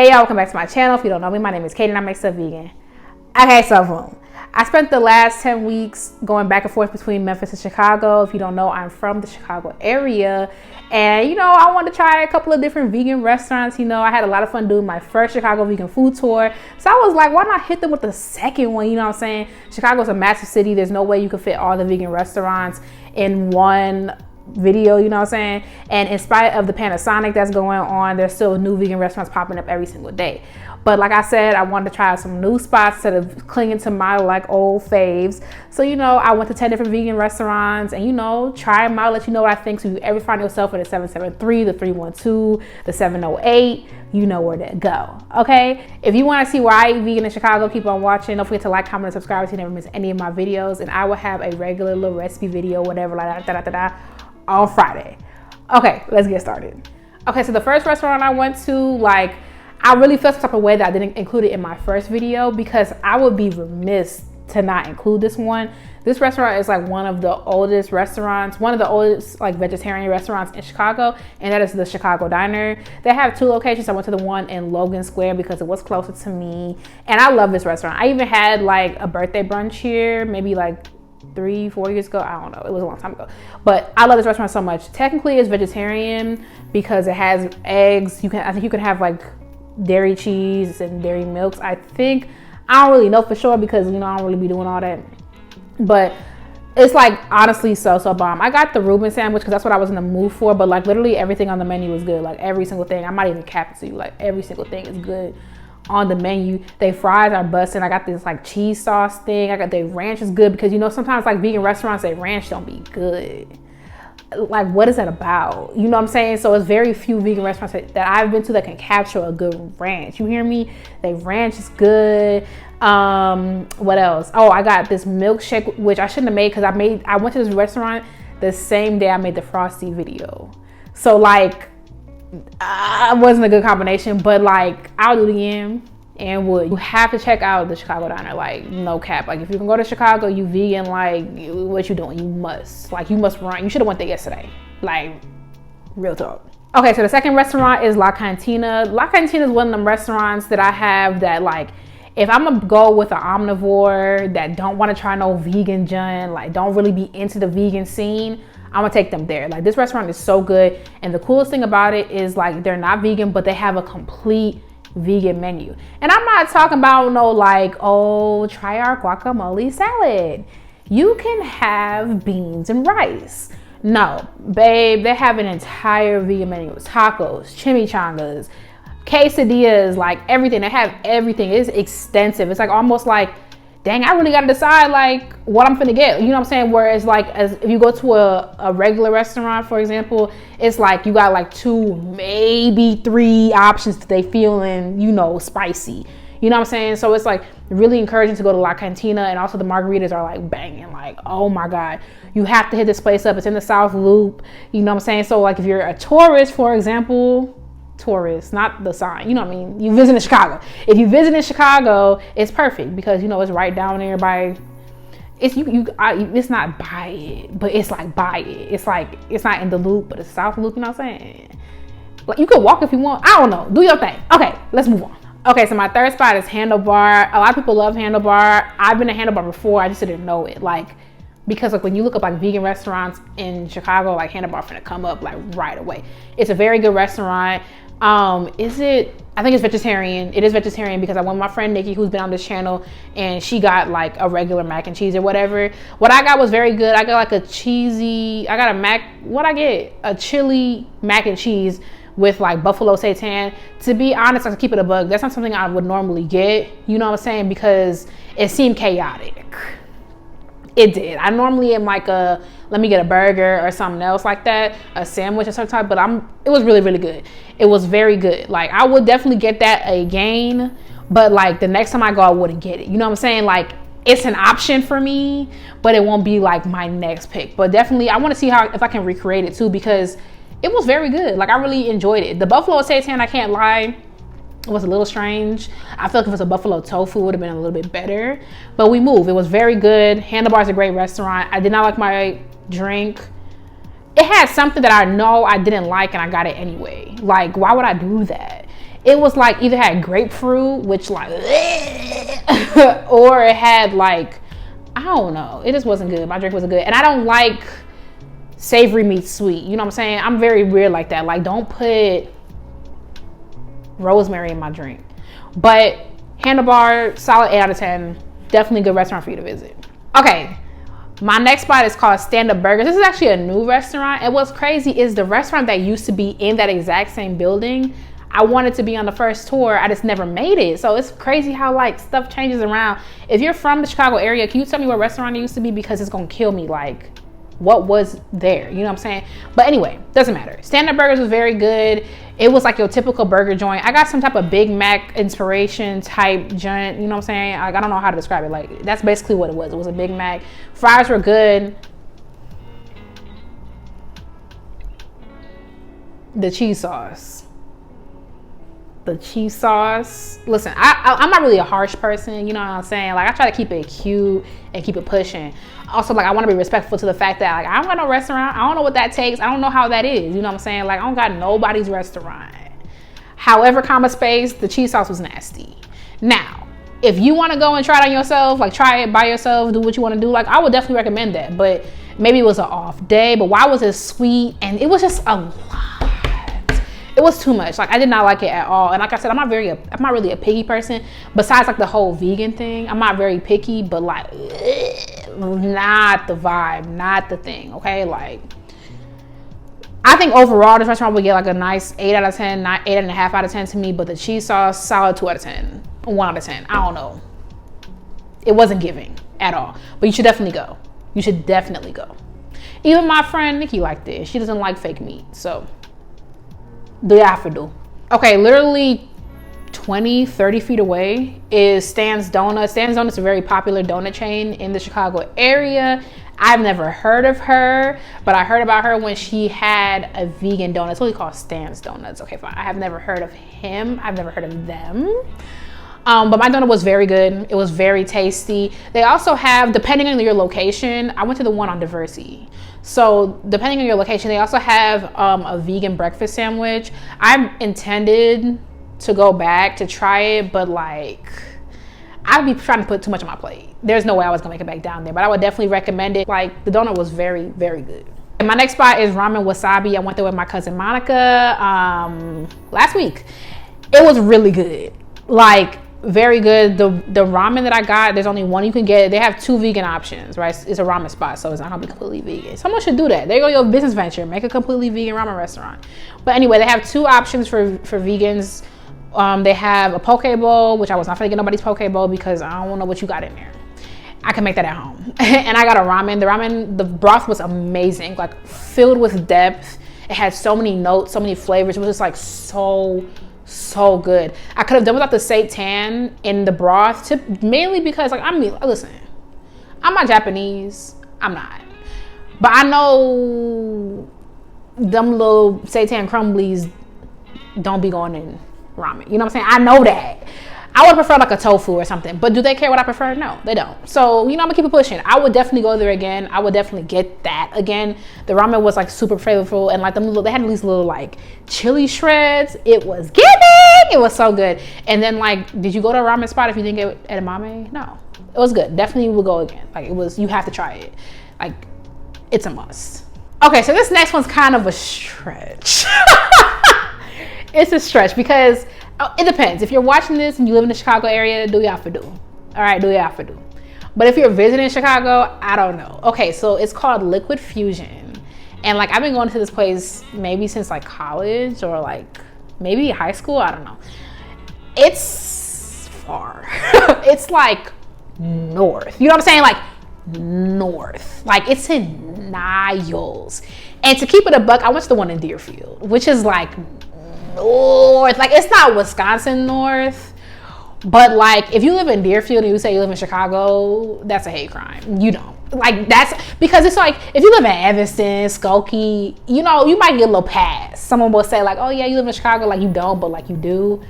Hey y'all, welcome back to my channel. If you don't know me, my name is Katie and I make stuff vegan. Okay, so boom. I spent the last 10 weeks going back and forth between Memphis and Chicago. If you don't know, I'm from the Chicago area. And I wanted to try a couple of different vegan restaurants. I had a lot of fun doing my first Chicago vegan food tour. So I was like, why not hit them with the second one? You know what I'm saying? Chicago's a massive city. There's no way you could fit all the vegan restaurants in one video, you know what I'm saying? And in spite of the Panasonic that's going on, there's still new vegan restaurants popping up every single day. But like I said, I wanted to try some new spots instead of clinging to my old faves. So I went to 10 different vegan restaurants and try them out, let you know what I think. So if you ever find yourself at the 773, the 312, the 708, you know where to go. Okay, if you want to see where I eat vegan in Chicago, keep on watching. Don't forget to like, comment, and subscribe so you never miss any of my videos. And I will have a regular little recipe video, whatever, like that, on Friday. Okay, let's get started. Okay, so the first restaurant I went to, I really felt some type of way that I didn't include it in my first video because I would be remiss to not include this one. This restaurant is one of the oldest restaurants, one of the oldest vegetarian restaurants in Chicago, and that is the Chicago Diner. They have two locations. I went to the one in Logan Square because it was closer to me, and I love this restaurant. I even had a birthday brunch here, maybe 3-4 years ago. I don't know, it was a long time ago, but I love this restaurant so much. Technically it's vegetarian because it has eggs. I think you can have dairy cheese and dairy milks. I don't really know for sure because I don't really be doing all that, but it's honestly so bomb. I got the Reuben sandwich because that's what I was in the mood for, but literally everything on the menu was good. Every single thing. I'm not even capping to you. Every single thing is good on the menu. They fries are busting. I got this cheese sauce thing. I got the ranch is good because sometimes vegan restaurants, they ranch don't be good. What is that about? You know what I'm saying? So it's very few vegan restaurants that I've been to that can capture a good ranch. You hear me? The ranch is good. What else? Oh, I got this milkshake, which I shouldn't have made because I went to this restaurant the same day I made the Frosty video. So it wasn't a good combination, but I'll do it again and would. You have to check out the Chicago Diner, no cap. If you can go to Chicago, you vegan, what you doing? You must. You must run. You should have went there yesterday. Real talk. Okay, so the second restaurant is La Cantina. La Cantina is one of them restaurants that I have that if I'm gonna go with an omnivore that don't want to try no vegan junk, don't really be into the vegan scene, I'm gonna take them there. This restaurant is so good, and the coolest thing about it is they're not vegan, but they have a complete vegan menu. And I'm not talking about no oh, try our guacamole salad. You can have beans and rice. No, babe, they have an entire vegan menu. Tacos, chimichangas, quesadillas, everything. They have everything. It's extensive. It's almost dang, I really gotta decide what I'm finna get. You know what I'm saying? Whereas as if you go to a regular restaurant, for example, it's you got 2, maybe 3 options that they feeling, spicy. You know what I'm saying? So it's really encouraging to go to La Cantina, and also the margaritas are banging. Oh my God, you have to hit this place up. It's in the South Loop. You know what I'm saying? So if you're a tourist, for example, tourist, not the sign, you know what I mean? You visit in Chicago. If you visit in Chicago, it's perfect because it's right down there by. It's not by it, but it's by it. It's not in the loop, but it's South Loop. You know what I'm saying? You could walk if you want. I don't know. Do your thing. Okay, let's move on. Okay, so my third spot is Handlebar. A lot of people love Handlebar. I've been to Handlebar before. I just didn't know it. Because when you look up vegan restaurants in Chicago, Handlebar finna come up right away. It's a very good restaurant. I think it's vegetarian. It is vegetarian because I went with my friend Nikki, who's been on this channel, and she got a regular mac and cheese or whatever. What I got was very good. I got a chili mac and cheese with buffalo seitan. To be honest, I keep it a bug. That's not something I would normally get. You know what I'm saying? Because it seemed chaotic. It did. I normally am let me get a burger or something else that, a sandwich or some type, but it was really, really good. It was very good. I would definitely get that again, but the next time I go, I wouldn't get it. You know what I'm saying? It's an option for me, but it won't be my next pick. But definitely, I want to see if I can recreate it too, because it was very good. I really enjoyed it. The buffalo seitan, I can't lie, it was a little strange. I feel if it was a buffalo tofu, it would have been a little bit better. But we moved. It was very good. Handlebar is a great restaurant. I did not like my drink. It had something that I know I didn't like, and I got it anyway. Why would I do that? it was like either had grapefruit, which like, or it had like, I don't know. It just wasn't good. My drink wasn't good. And I don't like savory meets sweet. You know what I'm saying? I'm very weird like that. Like, don't put rosemary in my drink. But Handlebar, solid 8 out of 10. Definitely a good restaurant for you to visit. Okay, my next spot is called Stand Up Burgers. This is actually a new restaurant. And what's crazy is the restaurant that used to be in that exact same building, I wanted to be on the first tour. I just never made it. So it's crazy how like stuff changes around. If you're from the Chicago area, can you tell me what restaurant it used to be? Because it's gonna kill me. Like, what was there? You know what I'm saying? But anyway, doesn't matter. Stand Up Burgers was very good. It was like your typical burger joint. I got some type of Big Mac inspiration type joint. You know what I'm saying? Like, I don't know how to describe it. Like, that's basically what it was. It was a Big Mac. Fries were good. The cheese sauce. Listen, I'm not really a harsh person, you know what I'm saying? Like, I try to keep it cute and keep it pushing. Also, like, I want to be respectful to the fact that, like, I don't got no restaurant. I don't know what that takes. I don't know how that is. You know what I'm saying? Like, I don't got nobody's restaurant. However, the cheese sauce was nasty. Now, if you want to go and try it on yourself, like, try it by yourself, do what you want to do, like, I would definitely recommend that. But maybe it was an off day. But why was it sweet? And it was just a lot. It was too much. Like, I did not like it at all. And like I said, I'm not really a picky person. Besides like the whole vegan thing, I'm not very picky, but like, not the vibe, not the thing. Okay, like, I think overall this restaurant would get like a nice 8 out of 10, not 8.5 out of 10 to me. But the cheese sauce, solid 2 out of 10, 1 out of 10. I don't know. It wasn't giving at all. But you should definitely go. You should definitely go. Even my friend Nikki liked it. She doesn't like fake meat, so. Do you have to do? Okay, literally 20-30 feet away is Stan's Donuts. Stan's Donuts is a very popular donut chain in the Chicago area. I've never heard of her, but I heard about her when she had a vegan donut. It's really called Stan's Donuts. Okay, fine. I have never heard of him. I've never heard of them. But my donut was very good. It was very tasty. They also have, depending on your location, I went to the one on Diversity. So depending on your location, they also have a vegan breakfast sandwich. I'm intended to go back to try it, but like, I'd be trying to put too much on my plate. There's no way I was gonna make it back down there, but I would definitely recommend it. Like, the donut was very, very good. And my next spot is Ramen Wasabi. I went there with my cousin Monica last week. It was really good. Like, very good. The ramen that I got, there's only one you can get. They have 2 vegan options, right? It's a ramen spot, so it's not gonna be completely vegan. Someone should do that. There you go, your business venture. Make a completely vegan ramen restaurant. But anyway, they have 2 options for vegans. They have a poke bowl, which I was not gonna get nobody's poke bowl because I don't know what you got in there. I can make that at home. And I got a ramen. The broth was amazing, like filled with depth. It had so many notes, so many flavors. It was just like so good. I could have done without the seitan in the broth, mainly because like, listen, I'm not Japanese. I'm not. But I know them little seitan crumblies don't be going in ramen. You know what I'm saying? I know that. I would prefer like a tofu or something, but do they care what I prefer? No, they don't. So, you know, I'm gonna keep it pushing. I would definitely go there again. I would definitely get that again. The ramen was like super flavorful, and like they had these little like chili shreds. It was giving. It was so good. And then like, did you go to a ramen spot if you didn't get edamame? No, it was good. Definitely will go again. Like, it was, you have to try it. Like, it's a must. Okay, so this next one's kind of a stretch. It's a stretch because it depends. If you're watching this and you live in the Chicago area, do you have to do? All right, do you have to do? But if you're visiting Chicago, I don't know. Okay, so it's called Liquid Fusion. And like, I've been going to this place maybe since like college or like maybe high school. I don't know. It's far. It's like north. You know what I'm saying? Like north. Like, it's in Niles. And to keep it a buck, I went to the one in Deerfield, which is like north. Like, it's not Wisconsin north, but like, if you live in Deerfield and you say you live in Chicago, that's a hate crime. You don't. Like, that's because it's like, if you live in Evanston, Skokie, you know, you might get a little pass. Someone will say like, oh yeah, you live in Chicago. Like, you don't, but like, you do.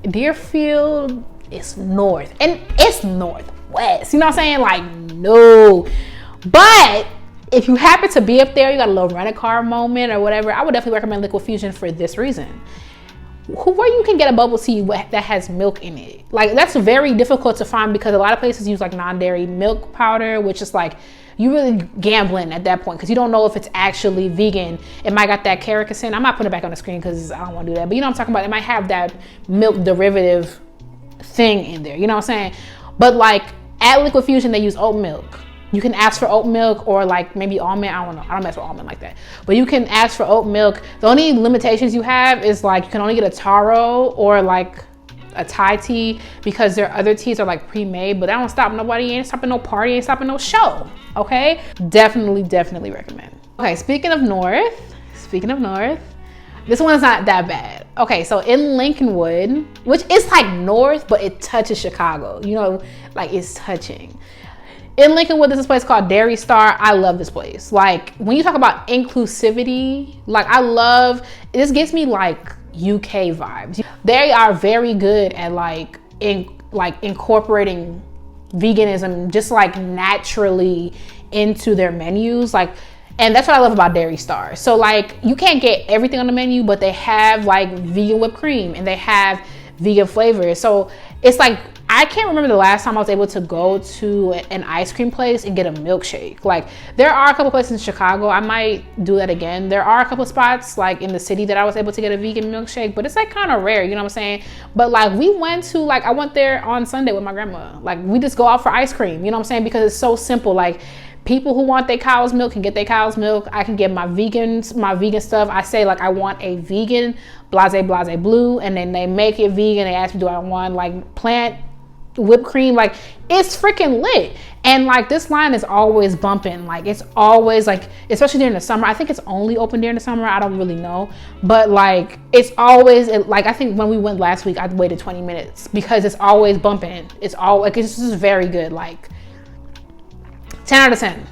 Deerfield is north, and it's northwest. You know what I'm saying? Like, no. But if you happen to be up there, you got a little rent-a-car moment or whatever, I would definitely recommend Liquid Fusion for this reason. where you can get a bubble tea that has milk in it. Like, that's very difficult to find because a lot of places use like non-dairy milk powder, which is like, you really gambling at that point because you don't know if it's actually vegan. It might got that carrageenan. I'm not putting it back on the screen because I don't want to do that. But you know what I'm talking about? It might have that milk derivative thing in there. You know what I'm saying? But like at Liquid Fusion, they use oat milk. You can ask for oat milk or like maybe almond. I don't know. I don't mess with almond like that. But you can ask for oat milk. The only limitations you have is like you can only get a taro or like a Thai tea because their other teas are like pre-made, but that don't stop nobody. Ain't stopping no party, ain't stopping no show. Okay, definitely recommend. Okay, speaking of north, this one's not that bad. Okay, so in Lincolnwood, which is like north but it touches Chicago, you know, like it's touching. In Lincolnwood, there's this place called Dairy Star. I love this place. Like when you talk about inclusivity, like I love, this gives me like UK vibes. They are very good at like incorporating veganism just like naturally into their menus, like, and that's what I love about Dairy Star. So like you can't get everything on the menu, but they have like vegan whipped cream and they have vegan flavors. So it's like, I can't remember the last time I was able to go to an ice cream place and get a milkshake. Like there are a couple places in Chicago, I might do that again. There are a couple spots like in the city that I was able to get a vegan milkshake, but it's like kind of rare, you know what I'm saying? But like we went to, like I went there on Sunday with my grandma. Like we just go out for ice cream, you know what I'm saying? Because it's so simple. Like people who want their cow's milk can get their cow's milk. I can get my vegan stuff. I say like I want a vegan blase blue, and then they make it vegan. They ask me, do I want like plant whipped cream? Like it's freaking lit. And like this line is always bumping. Like it's always like, especially during the summer. I think it's only open during the summer. I don't really know, but like it's always like, I think when we went last week I waited 20 minutes because it's always bumping. It's all like, it's just very good. Like 10 out of 10.